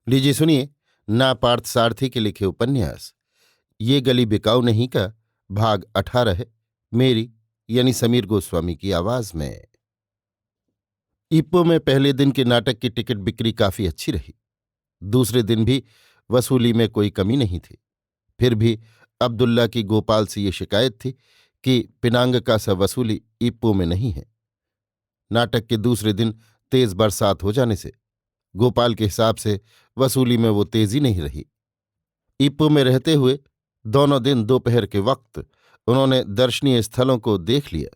लीजिए सुनिए। ना पार्थसारथी के लिखे उपन्यास ये गली बिकाऊ नहीं का भाग 18 है। मेरी यानी समीर गोस्वामी की आवाज में। इप्पो में पहले दिन के नाटक की टिकट बिक्री काफी अच्छी रही। दूसरे दिन भी वसूली में कोई कमी नहीं थी। फिर भी अब्दुल्ला की गोपाल से ये शिकायत थी कि पिनांग का सा वसूली इप्पो में नहीं है। नाटक के दूसरे दिन तेज बरसात हो जाने से गोपाल के हिसाब से वसूली में वो तेजी नहीं रही। इप्पो में रहते हुए दोनों दिन दोपहर के वक्त उन्होंने दर्शनीय स्थलों को देख लिया।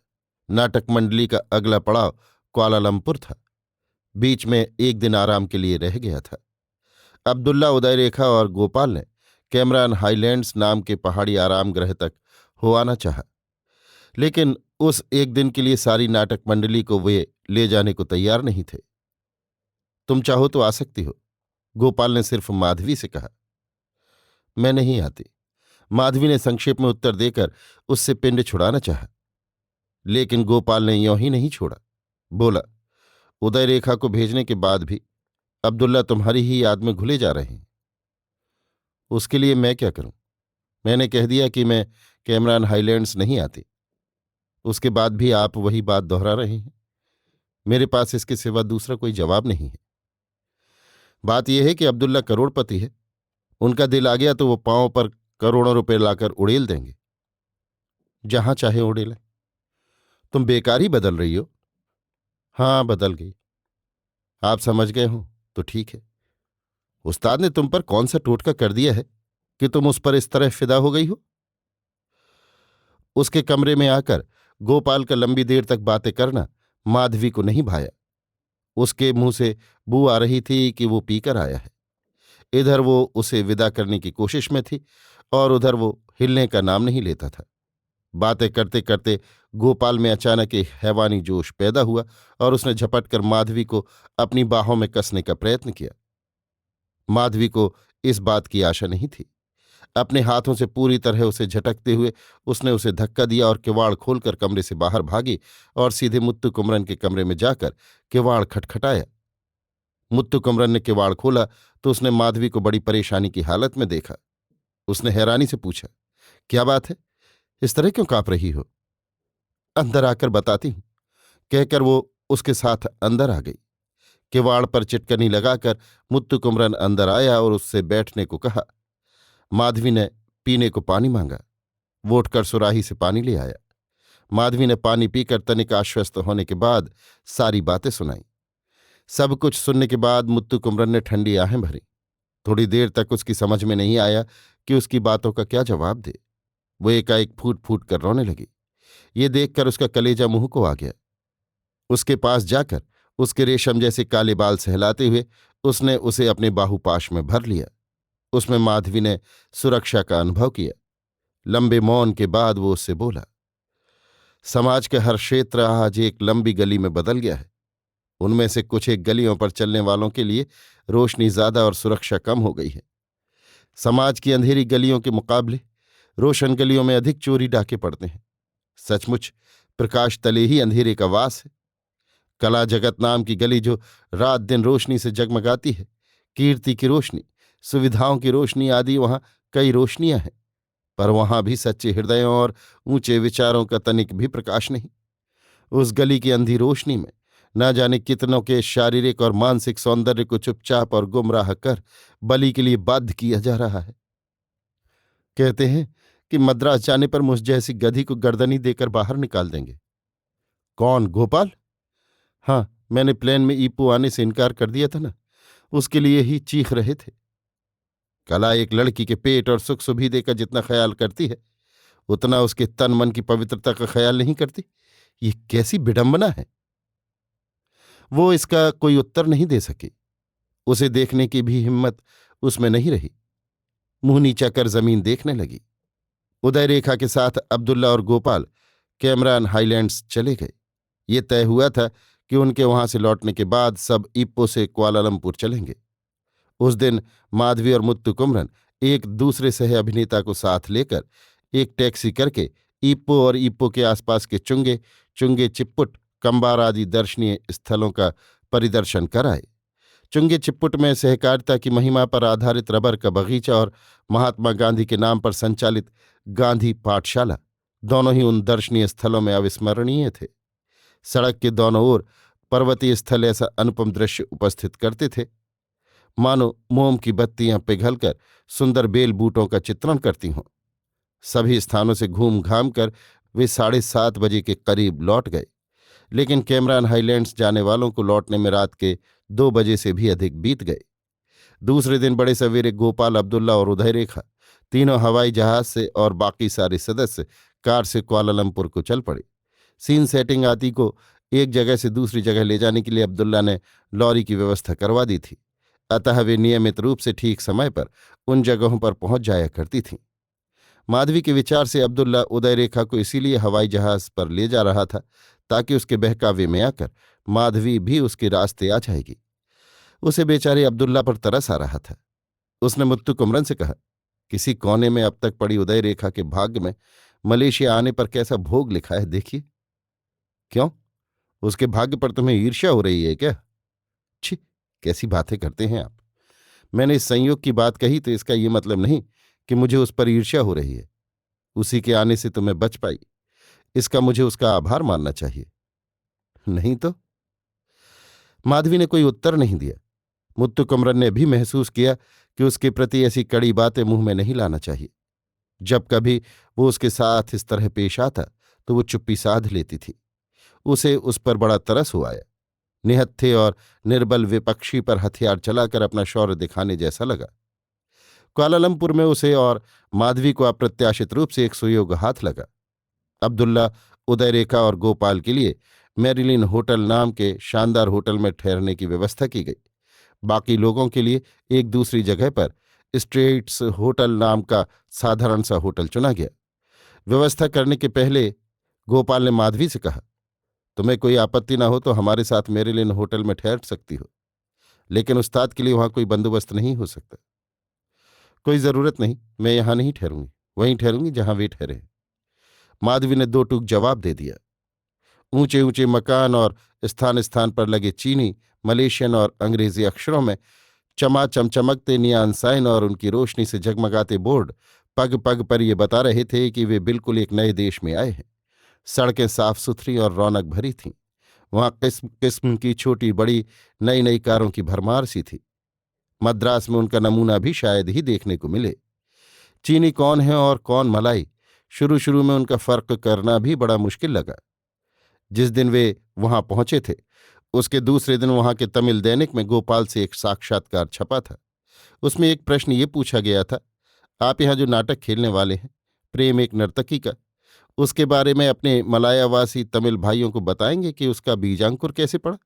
नाटक मंडली का अगला पड़ाव कुआलालंपुर था। बीच में एक दिन आराम के लिए रह गया था। अब्दुल्ला, उदय रेखा और गोपाल ने कैमरान हाईलैंड्स नाम के पहाड़ी आराम गृह तक हो आना चाहा, लेकिन उस एक दिन के लिए सारी नाटक मंडली को वे ले जाने को तैयार नहीं थे। तुम चाहो तो आ सकती हो, गोपाल ने सिर्फ माधवी से कहा। मैं नहीं आती, माधवी ने संक्षेप में उत्तर देकर उससे पिंड छुड़ाना चाहा। लेकिन गोपाल ने यों ही नहीं छोड़ा। बोला, उदय रेखा को भेजने के बाद भी अब्दुल्ला तुम्हारी ही याद में घुले जा रहे हैं। उसके लिए मैं क्या करूं? मैंने कह दिया कि मैं कैमरान हाईलैंड्स नहीं आती। उसके बाद भी आप वही बात दोहरा रहे हैं। मेरे पास इसके सिवा दूसरा कोई जवाब नहीं है। बात यह है कि अब्दुल्ला करोड़पति है। उनका दिल आ गया तो वो पांव पर करोड़ों रुपए लाकर उड़ेल देंगे। जहां चाहे उड़ेलें। तुम बेकार ही बदल रही हो। हाँ, बदल गई। आप समझ गए हो तो ठीक है। उस्ताद ने तुम पर कौन सा टोटका कर दिया है कि तुम उस पर इस तरह फिदा हो गई हो? उसके कमरे में आकर गोपाल का लंबी देर तक बातें करना माधवी को नहीं भाया। उसके मुंह से बू आ रही थी कि वो पीकर आया है। इधर वो उसे विदा करने की कोशिश में थी और उधर वो हिलने का नाम नहीं लेता था। बातें करते करते गोपाल में अचानक एक हैवानी जोश पैदा हुआ और उसने झपटकर माधवी को अपनी बाहों में कसने का प्रयत्न किया। माधवी को इस बात की आशा नहीं थी। अपने हाथों से पूरी तरह उसे झटकते हुए उसने उसे धक्का दिया और किवाड़ खोलकर कमरे से बाहर भागी और सीधे मुत्तु कुमरन के कमरे में जाकर किवाड़ खटखटाया। मुत्तु कुमरन ने किवाड़ खोला तो उसने माधवी को बड़ी परेशानी की हालत में देखा। उसने हैरानी से पूछा, क्या बात है? इस तरह क्यों कांप रही हो? अंदर आकर बताती हूं, कहकर वो उसके साथ अंदर आ गई। किवाड़ पर चिटकनी लगाकर मुत्तु कुमरन अंदर आया और उससे बैठने को कहा। माधवी ने पीने को पानी मांगा। वो उठकर सुराही से पानी ले आया। माधवी ने पानी पीकर तनिक आश्वस्त होने के बाद सारी बातें सुनाई। सब कुछ सुनने के बाद मुत्तु कुमरन ने ठंडी आहें भरी। थोड़ी देर तक उसकी समझ में नहीं आया कि उसकी बातों का क्या जवाब दे। वो एकाएक फूट फूट कर रोने लगी। ये देखकर उसका कलेजा मुंह को आ गया। उसके पास जाकर उसके रेशम जैसे काले बाल सहलाते हुए उसने उसे अपने बाहुपाश में भर लिया। उसमें माधवी ने सुरक्षा का अनुभव किया। लंबे मौन के बाद वो उससे बोला, समाज के हर क्षेत्र आज एक लंबी गली में बदल गया है। उनमें से कुछ एक गलियों पर चलने वालों के लिए रोशनी ज्यादा और सुरक्षा कम हो गई है। समाज की अंधेरी गलियों के मुकाबले रोशन गलियों में अधिक चोरी डाके पड़ते हैं। सचमुच प्रकाश तले ही अंधेरे का वास है। कला जगत नाम की गली जो रात दिन रोशनी से जगमगाती है, कीर्ति की रोशनी, सुविधाओं की रोशनी आदि, वहां कई रोशनियां हैं, पर वहां भी सच्चे हृदयों और ऊंचे विचारों का तनिक भी प्रकाश नहीं। उस गली की अंधी रोशनी में न जाने कितनों के शारीरिक और मानसिक सौंदर्य को चुपचाप और गुमराह कर बलि के लिए बाध्य किया जा रहा है। कहते हैं कि मद्रास जाने पर मुझ जैसी गधी को गर्दनी देकर बाहर निकाल देंगे। कौन, गोपाल? हाँ, मैंने प्लेन में ईपू आने से इनकार कर दिया था ना, उसके लिए ही चीख रहे थे। कला एक लड़की के पेट और सुख सुविधे का जितना ख्याल करती है उतना उसके तन मन की पवित्रता का ख्याल नहीं करती। ये कैसी विडंबना है! वो इसका कोई उत्तर नहीं दे सकी। उसे देखने की भी हिम्मत उसमें नहीं रही। मुंह नीचा कर जमीन देखने लगी। उदय रेखा के साथ अब्दुल्ला और गोपाल कैमरान हाईलैंड्स चले गए। ये तय हुआ था कि उनके वहां से लौटने के बाद सब इप्पो से कुआलालंपुर चलेंगे। उस दिन माधवी और मुत्तु कुमरन एक दूसरे सह अभिनेता को साथ लेकर एक टैक्सी करके इप्पो और इप्पो के आसपास के चुंगे चुंगे चिप्पुट कंबार आदि दर्शनीय स्थलों का परिदर्शन कराए। चुंगी चिप्पुट में सहकारिता की महिमा पर आधारित रबर का बगीचा और महात्मा गांधी के नाम पर संचालित गांधी पाठशाला दोनों ही उन दर्शनीय स्थलों में अविस्मरणीय थे। सड़क के दोनों ओर पर्वतीय स्थल ऐसा अनुपम दृश्य उपस्थित करते थे मानो मोम की बत्तियां पिघलकर सुंदर बेल बूटों का चित्रण करती हों। सभी स्थानों से घूम घाम कर वे 7:30 बजे के करीब लौट गए, लेकिन कैमरान हाईलैंड्स जाने वालों को लौटने में रात के 2 बजे से भी अधिक बीत गए। दूसरे दिन बड़े सवेरे गोपाल, अब्दुल्ला और उदय रेखा तीनों हवाई जहाज से और बाकी सारे सदस्य कार से कुआलालंपुर को चल पड़े। सीन सेटिंग आदि को एक जगह से दूसरी जगह ले जाने के लिए अब्दुल्ला ने लॉरी की व्यवस्था करवा दी थी, अतः वे नियमित रूप से ठीक समय पर उन जगहों पर पहुंच जाया करती थीं। माधवी के विचार से अब्दुल्ला उदय रेखा को इसीलिए हवाई जहाज पर ले जा रहा था ताकि उसके बहकावे में आकर माधवी भी उसके रास्ते आ जाएगी। उसे बेचारे अब्दुल्ला पर तरस आ रहा था। उसने मुत्तु कुमरन से कहा, किसी कोने में अब तक पड़ी उदय रेखा के भाग्य में मलेशिया आने पर कैसा भोग लिखा है देखिए। क्यों, उसके भाग्य पर तुम्हें ईर्ष्या हो रही है क्या? छी, कैसी बातें करते हैं आप। मैंने इस संयोग की बात कही तो इसका ये मतलब नहीं कि मुझे उस पर ईर्ष्या हो रही है। उसी के आने से तो मैं बच पाई, इसका मुझे उसका आभार मानना चाहिए। नहीं तो? माधवी ने कोई उत्तर नहीं दिया। मुत्तु कुमरन ने भी महसूस किया कि उसके प्रति ऐसी कड़ी बातें मुंह में नहीं लाना चाहिए। जब कभी वो उसके साथ इस तरह पेश आता तो वो चुप्पी साध लेती थी। उसे उस पर बड़ा तरस हो आया। निहत्थे और निर्बल विपक्षी पर हथियार चलाकर अपना शौर्य दिखाने जैसा लगा। कुआलालंपुर में उसे और माधवी को अप्रत्याशित रूप से एक सुयोग हाथ लगा। अब्दुल्ला, उदय रेखा और गोपाल के लिए मैरिलिन होटल नाम के शानदार होटल में ठहरने की व्यवस्था की गई। बाकी लोगों के लिए एक दूसरी जगह पर स्ट्रेट्स होटल नाम का साधारण सा होटल चुना गया। व्यवस्था करने के पहले गोपाल ने माधवी से कहा, तुम्हें कोई आपत्ति ना हो तो हमारे साथ मैरिलिन होटल में ठहर सकती हो, लेकिन उस्ताद के लिए वहां कोई बंदोबस्त नहीं हो सकता। कोई जरूरत नहीं, मैं यहां नहीं ठहरूंगी, वहीं ठहरूंगी जहां वे ठहरे। माधवी ने दो टूक जवाब दे दिया। ऊंचे ऊंचे मकान और स्थान स्थान पर लगे चीनी, मलेशियन और अंग्रेजी अक्षरों में चमाचम चमकते नियान साइन और उनकी रोशनी से जगमगाते बोर्ड पग पग पर ये बता रहे थे कि वे बिल्कुल एक नए देश में आए हैं। सड़कें साफ सुथरी और रौनक भरी थीं। वहां किस्म किस्म की छोटी बड़ी नई नई कारों की भरमार सी थी। मद्रास में उनका नमूना भी शायद ही देखने को मिले। चीनी कौन है और कौन मलाई, शुरू शुरू में उनका फर्क करना भी बड़ा मुश्किल लगा। जिस दिन वे वहां पहुंचे थे उसके दूसरे दिन वहां के तमिल दैनिक में गोपाल से एक साक्षात्कार छपा था। उसमें एक प्रश्न ये पूछा गया था, आप यहाँ जो नाटक खेलने वाले हैं, प्रेम एक नर्तकी का, उसके बारे में अपने मलायावासी तमिल भाइयों को बताएंगे कि उसका बीजांकुर कैसे पड़ा?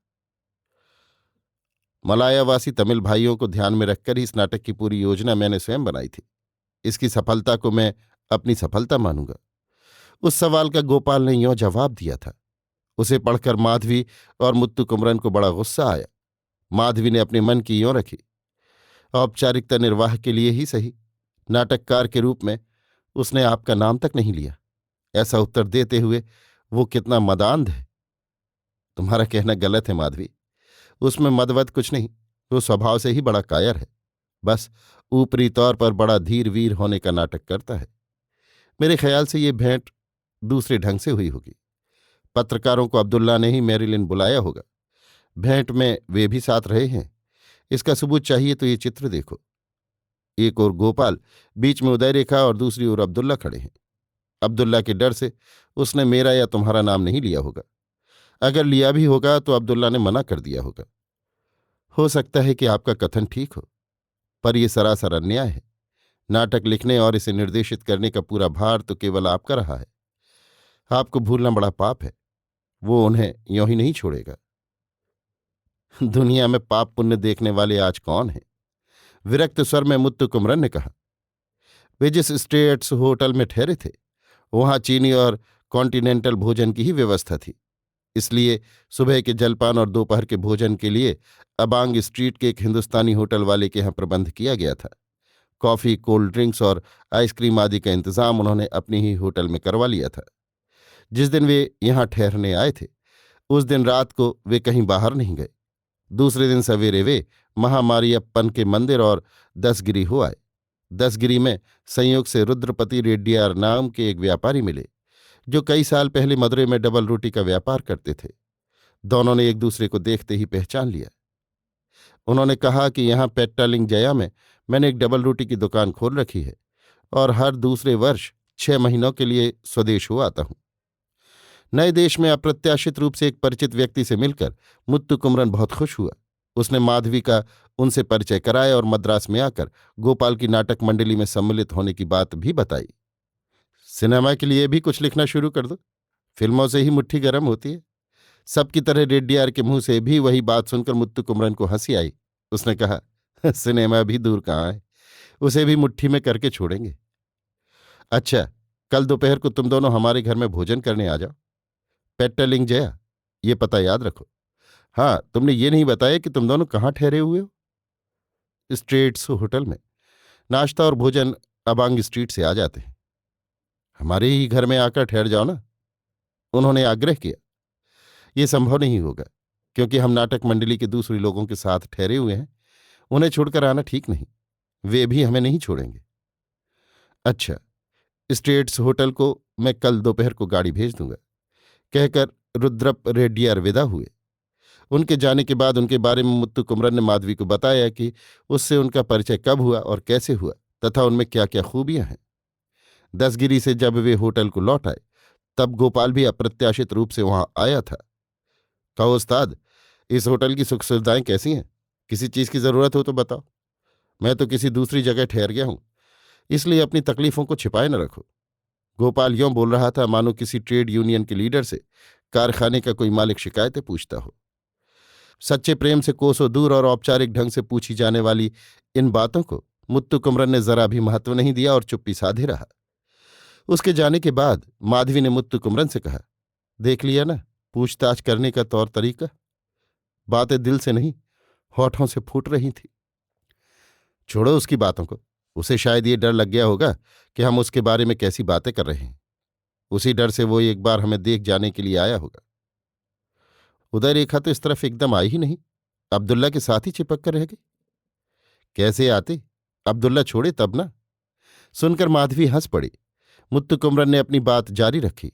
मलायावासी तमिल भाइयों को ध्यान में रखकर ही इस नाटक की पूरी योजना मैंने स्वयं बनाई थी। इसकी सफलता को मैं अपनी सफलता मानूंगा। उस सवाल का गोपाल ने यों जवाब दिया था। उसे पढ़कर माधवी और मुत्तु कुमरन को बड़ा गुस्सा आया। माधवी ने अपने मन की यों रखी, औपचारिकता निर्वाह के लिए ही सही, नाटककार के रूप में उसने आपका नाम तक नहीं लिया। ऐसा उत्तर देते हुए वो कितना मदान्ध है। तुम्हारा कहना गलत है माधवी, उसमें मदवत कुछ नहीं, वो स्वभाव से ही बड़ा कायर है। बस ऊपरी तौर पर बड़ा धीर वीर होने का नाटक करता है। मेरे ख्याल से ये भेंट दूसरे ढंग से हुई होगी। पत्रकारों को अब्दुल्ला ने ही मैरिलिन बुलाया होगा। भेंट में वे भी साथ रहे हैं। इसका सबूत चाहिए तो ये चित्र देखो। एक ओर गोपाल, बीच में उदय रेखा और दूसरी ओर अब्दुल्ला खड़े हैं। अब्दुल्ला के डर से उसने मेरा या तुम्हारा नाम नहीं लिया होगा। अगर लिया भी होगा तो अब्दुल्ला ने मना कर दिया होगा। हो सकता है कि आपका कथन ठीक हो, पर यह सरासर अन्याय है। नाटक लिखने और इसे निर्देशित करने का पूरा भार तो केवल आपका रहा है। आपको भूलना बड़ा पाप है। वो उन्हें यों ही नहीं छोड़ेगा। दुनिया में पाप पुण्य देखने वाले आज कौन है? विरक्त स्वर में मुत्तु कुमरन ने कहा। वे जिस स्टेट्स होटल में ठहरे थे वहां चीनी और कॉन्टिनेंटल भोजन की ही व्यवस्था थी, इसलिए सुबह के जलपान और दोपहर के भोजन के लिए अबांग स्ट्रीट के एक हिंदुस्तानी होटल वाले के यहाँ प्रबंध किया गया था। कॉफी, कोल्ड ड्रिंक्स और आइसक्रीम आदि का इंतजाम उन्होंने अपनी ही होटल में करवा लिया था। जिस दिन वे यहाँ ठहरने आए थे उस दिन रात को वे कहीं बाहर नहीं गए। दूसरे दिन सवेरे वे महामारियप्पन के मंदिर और दसगिरी हो आए। दसगिरी में संयोग से रुद्रपति रेड्डियार नाम के एक व्यापारी मिले, जो कई साल पहले मदुरै में डबल रोटी का व्यापार करते थे। दोनों ने एक दूसरे को देखते ही पहचान लिया। उन्होंने कहा कि यहाँ पेट्टालिंग जया में मैंने एक डबल रोटी की दुकान खोल रखी है और हर दूसरे वर्ष 6 महीनों के लिए स्वदेश हो आता हूं। नए देश में अप्रत्याशित रूप से एक परिचित व्यक्ति से मिलकर मुत्तु कुमरन बहुत खुश हुआ। उसने माधवी का उनसे परिचय कराया और मद्रास में आकर गोपाल की नाटक मंडली में सम्मिलित होने की बात भी बताई। सिनेमा के लिए भी कुछ लिखना शुरू कर दो, फिल्मों से ही मुट्ठी गर्म होती है। सबकी तरह रेड्डियार के मुंह से भी वही बात सुनकर मुत्तु कुमरन को हंसी आई। उसने कहा, सिनेमा भी दूर कहाँ है, उसे भी मुट्ठी में करके छोड़ेंगे। अच्छा, कल दोपहर को तुम दोनों हमारे घर में भोजन करने आ जाओ। पेट्टालिंग जया, ये पता याद रखो। हाँ, तुमने ये नहीं बताया कि तुम दोनों कहाँ ठहरे हुए हो। स्ट्रेट्स होटल में। नाश्ता और भोजन अबांग स्ट्रीट से आ जाते हैं। हमारे ही घर में आकर ठहर जाओ ना, उन्होंने आग्रह किया। ये संभव नहीं होगा, क्योंकि हम नाटक मंडली के दूसरे लोगों के साथ ठहरे हुए हैं। उन्हें छोड़कर आना ठीक नहीं, वे भी हमें नहीं छोड़ेंगे। अच्छा, स्टेट्स होटल को मैं कल दोपहर को गाड़ी भेज दूंगा, कहकर रुद्रप रेड्डियार विदा हुए। उनके जाने के बाद उनके बारे में मुत्तु कुमरन ने माधवी को बताया कि उससे उनका परिचय कब हुआ और कैसे हुआ तथा उनमें क्या क्या खूबियां हैं। दसगिरी से जब वे होटल को लौट आए, तब गोपाल भी अप्रत्याशित रूप से वहां आया था। कहो उस्ताद, इस होटल की सुख सुविधाएं कैसी हैं? किसी चीज की जरूरत हो तो बताओ। मैं तो किसी दूसरी जगह ठहर गया हूं, इसलिए अपनी तकलीफों को छिपाए न रखो। गोपाल यों बोल रहा था मानो किसी ट्रेड यूनियन के लीडर से कारखाने का कोई मालिक शिकायतें पूछता हो। सच्चे प्रेम से कोसों दूर और औपचारिक ढंग से पूछी जाने वाली इन बातों को मुत्तु कुमरन ने जरा भी महत्व नहीं दिया और चुप्पी साधे रहा। उसके जाने के बाद माधवी ने मुत्तु कुमरन से कहा, देख लिया ना पूछताछ करने का तौर तरीका। बातें दिल से नहीं, होठों से फूट रही थी। छोड़ो उसकी बातों को, उसे शायद ये डर लग गया होगा कि हम उसके बारे में कैसी बातें कर रहे हैं। उसी डर से वो एक बार हमें देख जाने के लिए आया होगा। उदय रेखा तो इस तरफ एकदम आई ही नहीं, अब्दुल्ला के साथ ही चिपक कर रह गई। कैसे आते, अब्दुल्ला छोड़े तब ना। सुनकर माधवी हंस पड़ी। मुत्तु कुमरन ने अपनी बात जारी रखी,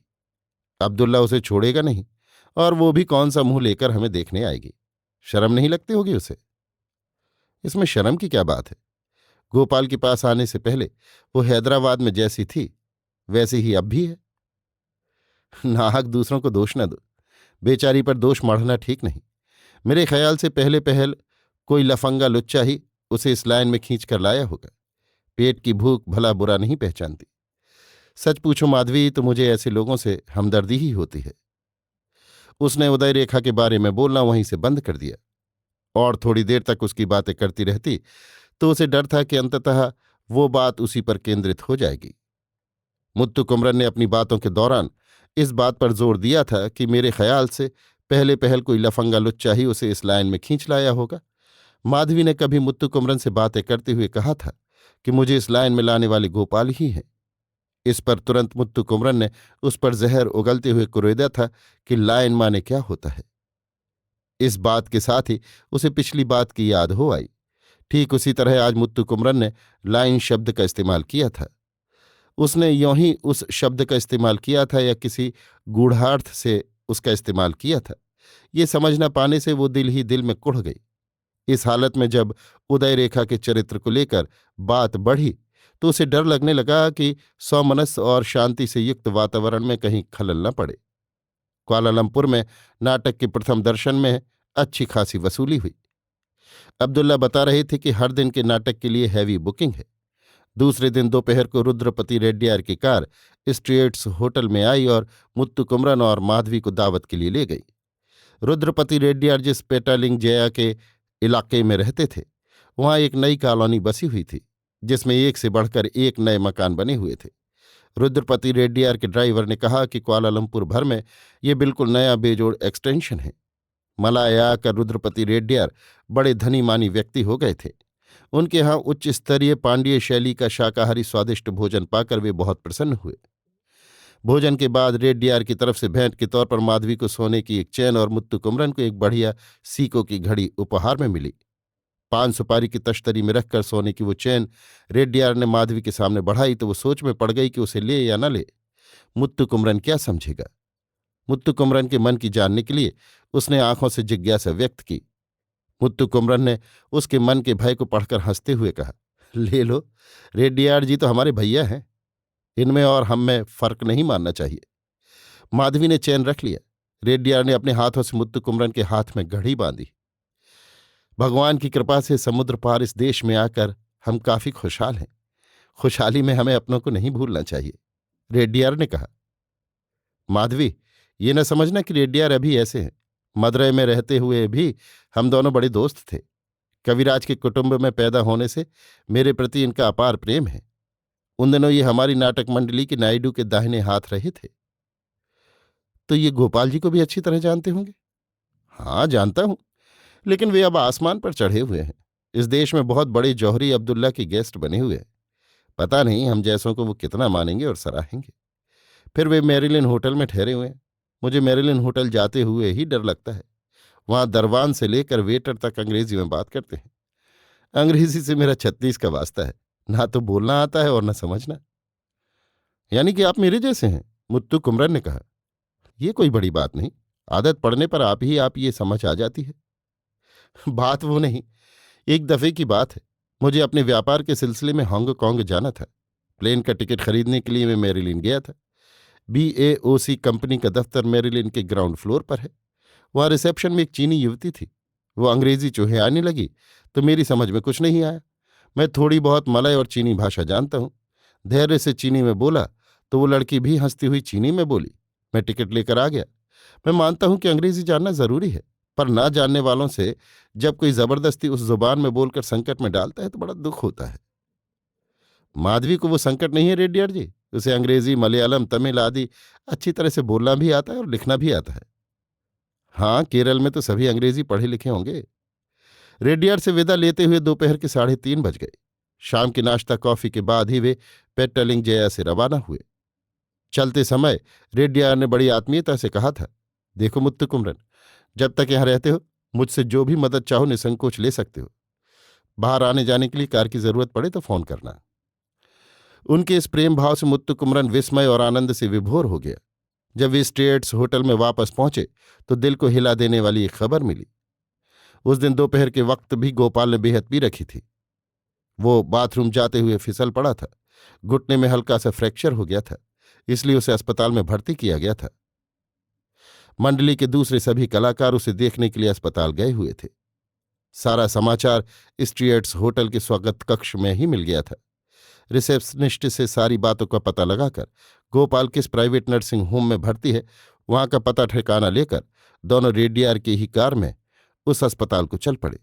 अब्दुल्ला उसे छोड़ेगा नहीं, और वो भी कौन सा मुंह लेकर हमें देखने आएगी। शर्म नहीं लगती होगी उसे। इसमें शर्म की क्या बात है? गोपाल के पास आने से पहले वो हैदराबाद में जैसी थी वैसी ही अब भी है। नाहक दूसरों को दोष न दो, बेचारी पर दोष मढ़ना ठीक नहीं। मेरे ख्याल से पहले पहल कोई लफंगा लुच्चा ही उसे इस लाइन में खींच कर लाया होगा। पेट की भूख भला बुरा नहीं पहचानती। सच पूछो माधवी, तो मुझे ऐसे लोगों से हमदर्दी ही होती है। उसने उदय रेखा के बारे में बोलना वहीं से बंद कर दिया, और थोड़ी देर तक उसकी बातें करती रहती तो उसे डर था कि अंततः वो बात उसी पर केंद्रित हो जाएगी। मुत्तु कुमरन ने अपनी बातों के दौरान इस बात पर जोर दिया था कि मेरे ख्याल से पहले पहल कोई लफंगा लुच्चा ही उसे इस लाइन में खींच लाया होगा। माधवी ने कभी मुत्तु कुमरन से बातें करते हुए कहा था कि मुझे इस लाइन में लाने वाले गोपाल ही हैं। इस पर तुरंत मुत्तु कुमरन ने उस पर जहर उगलते हुए कुरेदा था कि लाइन माने क्या होता है। इस बात के साथ ही उसे पिछली बात की याद हो आई। ठीक उसी तरह आज मुत्तु कुमरन ने लाइन शब्द का इस्तेमाल किया था। उसने यों ही उस शब्द का इस्तेमाल किया था या किसी गूढ़ार्थ से उसका इस्तेमाल किया था, ये समझ न पाने से वो दिल ही दिल में कुढ़ गई। इस हालत में जब उदय रेखा के चरित्र को लेकर बात बढ़ी तो उसे डर लगने लगा कि सौमनस्य और शांति से युक्त वातावरण में कहीं खलल न पड़े। कुआलालंपुर में नाटक के प्रथम दर्शन में अच्छी खासी वसूली हुई। अब्दुल्ला बता रहे थे कि हर दिन के नाटक के लिए हैवी बुकिंग है। दूसरे दिन दोपहर को रुद्रपति रेड्डियार की कार स्ट्रेट्स होटल में आई और मुत्तु कुमरन और माधवी को दावत के लिए ले गई। रुद्रपति रेड्डियार जिस पेट्टालिंग जया के इलाके में रहते थे, वहां एक नई कॉलोनी बसी हुई थी, जिसमें एक से बढ़कर एक नए मकान बने हुए थे। रुद्रपति रेड्डियार के ड्राइवर ने कहा कि कुआलालंपुर भर में ये बिल्कुल नया बेजोड़ एक्सटेंशन है। मलाए आकर रुद्रपति रेड्डियार बड़े धनी मानी व्यक्ति हो गए थे। उनके यहाँ उच्च स्तरीय पांड्य शैली का शाकाहारी स्वादिष्ट भोजन पाकर वे बहुत प्रसन्न हुए। भोजन के बाद रेड्डीयार की तरफ से भेंट के तौर पर माधवी को सोने की एक चैन और मुत्तु कुमरन को एक बढ़िया सीकों की घड़ी उपहार में मिली। पान सुपारी की तश्तरी में रखकर सोने की वो चैन रेड्डीयार ने माधवी के सामने बढ़ाई तो वो सोच में पड़ गई कि उसे ले या न ले। मुत्तु कुमरन क्या समझेगा। मुत्तु कुमरन के मन की जानने के लिए उसने आंखों से जिज्ञासा व्यक्त की। मुत्तु कुमरन ने उसके मन के भय को पढ़कर हंसते हुए कहा, ले लो, रेड्डीयार जी तो हमारे भैया हैं, इनमें और हम में फर्क नहीं मानना चाहिए। माधवी ने चैन रख लिया। रेड्डीयार ने अपने हाथों से मुत्तु कुमरन के हाथ में घड़ी बांधी। भगवान की कृपा से समुद्र पार इस देश में आकर हम काफी खुशहाल हैं। खुशहाली में हमें अपनों को नहीं भूलना चाहिए, रेड्डीयार ने कहा। माधवी, ये न समझना कि रेड्डीयार अभी ऐसे हैं। मदुरै में रहते हुए भी हम दोनों बड़े दोस्त थे। कविराज के कुटुंब में पैदा होने से मेरे प्रति इनका अपार प्रेम है। उन दिनों ये हमारी नाटक मंडली के नायडू के दाहिने हाथ रहे थे। तो ये गोपाल जी को भी अच्छी तरह जानते होंगे? हाँ, जानता हूं, लेकिन वे अब आसमान पर चढ़े हुए हैं। इस देश में बहुत बड़े जौहरी अब्दुल्ला के गेस्ट बने हुए हैं। पता नहीं हम जैसों को वो कितना मानेंगे और सराहेंगे। फिर वे मैरिलिन होटल में ठहरे हुए हैं। मुझे मैरिलिन होटल जाते हुए ही डर लगता है। वहां दरवान से लेकर वेटर तक अंग्रेजी में बात करते हैं। अंग्रेजी से मेरा 36 का वास्ता है, ना तो बोलना आता है और न समझना। यानी कि आप मेरे जैसे हैं, मुत्तु कुमरन ने कहा। ये कोई बड़ी बात नहीं, आदत पड़ने पर आप ये समझ आ जाती है। बात वो नहीं, एक दफे की बात है। मुझे अपने व्यापार के सिलसिले में हांगकांग जाना था। प्लेन का टिकट खरीदने के लिए मैं मैरिलिन गया था। BAOC कंपनी का दफ्तर मैरिलिन के ग्राउंड फ्लोर पर है। वहां रिसेप्शन में एक चीनी युवती थी। वो अंग्रेजी चूहे आने लगी तो मेरी समझ में कुछ नहीं आया। मैं थोड़ी बहुत मलय और चीनी भाषा जानता हूं। धैर्य से चीनी में बोला तो वो लड़की भी हंसती हुई चीनी में बोली। मैं टिकट लेकर आ गया। मैं मानता हूं कि अंग्रेजी जानना जरूरी है, पर ना जानने वालों से जब कोई जबरदस्ती उस जुबान में बोलकर संकट में डालता है तो बड़ा दुख होता है। माधवी को वो संकट नहीं है रेड्डीयार जी। उसे अंग्रेजी, मलयालम, तमिल आदि अच्छी तरह से बोलना भी आता है और लिखना भी आता है। हाँ, केरल में तो सभी अंग्रेजी पढ़े लिखे होंगे। रेड्डीयार से विदा लेते हुए दोपहर के 3:30 बज गए। शाम के नाश्ता कॉफी के बाद ही वे पेट्टलिंग जया से रवाना हुए। चलते समय रेड्डीयार ने बड़ी आत्मीयता से कहा था, देखो मुत्तु कुमरन, जब तक यहां रहते हो मुझसे जो भी मदद चाहो निसंकोच ले सकते हो। बाहर आने जाने के लिए कार की जरूरत पड़े तो फोन करना। उनके इस प्रेम भाव से मुत्तु कुमरन विस्मय और आनंद से विभोर हो गया। जब वे स्टेट्स होटल में वापस पहुंचे तो दिल को हिला देने वाली एक खबर मिली। उस दिन दोपहर के वक्त भी गोपाल ने बेहद पी रखी थी। वो बाथरूम जाते हुए फिसल पड़ा था। घुटने में हल्का सा फ्रैक्चर हो गया था, इसलिए उसे अस्पताल में भर्ती किया गया था। मंडली के दूसरे सभी कलाकार उसे देखने के लिए अस्पताल गए हुए थे। सारा समाचार स्ट्रियट्स होटल के स्वागत कक्ष में ही मिल गया था। रिसेप्शनिस्ट से सारी बातों का पता लगाकर गोपाल किस प्राइवेट नर्सिंग होम में भर्ती है वहां का पता ठिकाना लेकर दोनों रेड्डीयार की ही कार में उस अस्पताल को चल पड़े।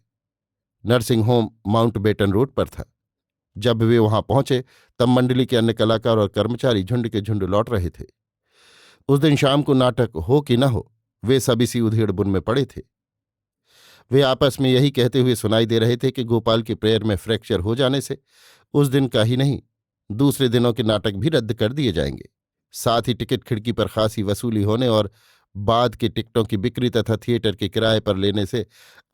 नर्सिंग होम माउंटबेटन रोड पर था। जब वे वहां पहुंचे तब मंडली के अन्य कलाकार और कर्मचारी झुंड के झुंड लौट रहे थे। उस दिन शाम को नाटक हो कि न हो, वे सब इसी उधेड़ बुन में पड़े थे। वे आपस में यही कहते हुए सुनाई दे रहे थे कि गोपाल के पैर में फ्रैक्चर हो जाने से उस दिन का ही नहीं, दूसरे दिनों के नाटक भी रद्द कर दिए जाएंगे। साथ ही टिकट खिड़की पर खासी वसूली होने और बाद के टिकटों की बिक्री तथा थिएटर के किराए पर लेने से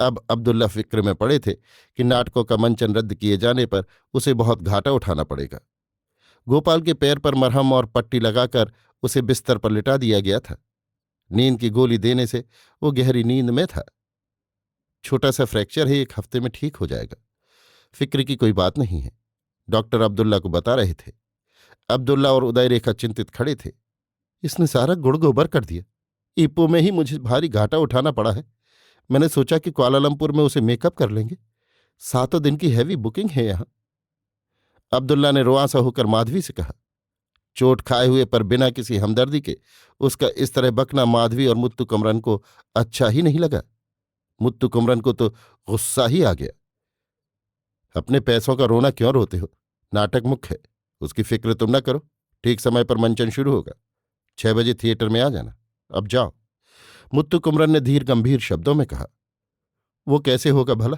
अब अब्दुल्ला फिक्र में पड़े थे कि नाटकों का मंचन रद्द किए जाने पर उसे बहुत घाटा उठाना पड़ेगा। गोपाल के पैर पर मरहम और पट्टी लगाकर उसे बिस्तर पर लिटा दिया गया था। नींद की गोली देने से वो गहरी नींद में था। छोटा सा फ्रैक्चर है, 1 हफ्ते में ठीक हो जाएगा, फिक्र की कोई बात नहीं है, डॉक्टर अब्दुल्ला को बता रहे थे। अब्दुल्ला और उदय रेखा चिंतित खड़े थे। इसने सारा गुड़ गोबर कर दिया। इप्पो में ही मुझे भारी घाटा उठाना पड़ा है। मैंने सोचा कि कुआलालंपुर में उसे मेकअप कर लेंगे। 7 दिन की हैवी बुकिंग है यहां। अब्दुल्ला ने रुआंसा होकर माधवी से कहा। चोट खाए हुए पर बिना किसी हमदर्दी के उसका इस तरह बकना माधवी और मुत्तु कुमरन को अच्छा ही नहीं लगा। मुत्तु कुमरन को तो गुस्सा ही आ गया। अपने पैसों का रोना क्यों रोते हो? नाटक मुख्य है, उसकी फिक्र तुम न करो। ठीक समय पर मंचन शुरू होगा। 6 बजे थिएटर में आ जाना। अब जाओ। मुत्तु कुमरन ने धीर गंभीर शब्दों में कहा। वो कैसे होगा भला?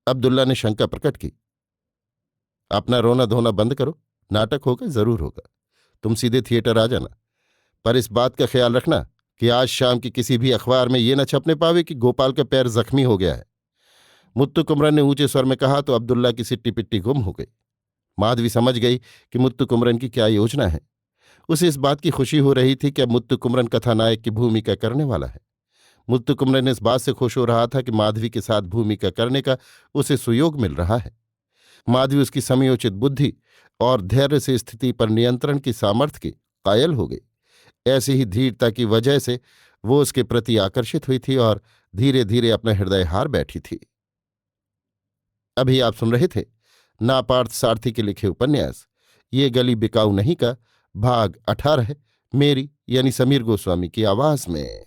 अब्दुल्ला ने शंका प्रकट की। अपना रोना धोना बंद करो, नाटक होगा, जरूर होगा। तुम सीधे थिएटर आ जाना। पर इस बात का ख्याल रखना कि आज शाम की किसी भी अखबार में ये न छपने पावे कि गोपाल का पैर जख्मी हो गया है। मुत्तु कुमरन ने ऊंचे स्वर में कहा तो अब्दुल्ला की सिट्टी पिट्टी गुम हो गई। माधवी समझ गई कि मुत्तु कुमरन की क्या योजना है। उसे इस बात की खुशी हो रही थी कि अब मुत्तु कुमरन कथानायक की भूमिका करने वाला है। मुत्तु कुमरन इस बात से खुश हो रहा था कि माधवी के साथ भूमिका करने का उसे सुयोग मिल रहा है। माधवी उसकी समयोचित बुद्धि और धैर्य से स्थिति पर नियंत्रण की सामर्थ्य की कायल हो गई। ऐसी ही धीरता की वजह से वो उसके प्रति आकर्षित हुई थी और धीरे धीरे अपना हृदय हार बैठी थी। अभी आप सुन रहे थे नापार्थ सारथी के लिखे उपन्यास ये गली बिकाऊ नहीं का भाग 18 मेरी यानी समीर गोस्वामी की आवाज में।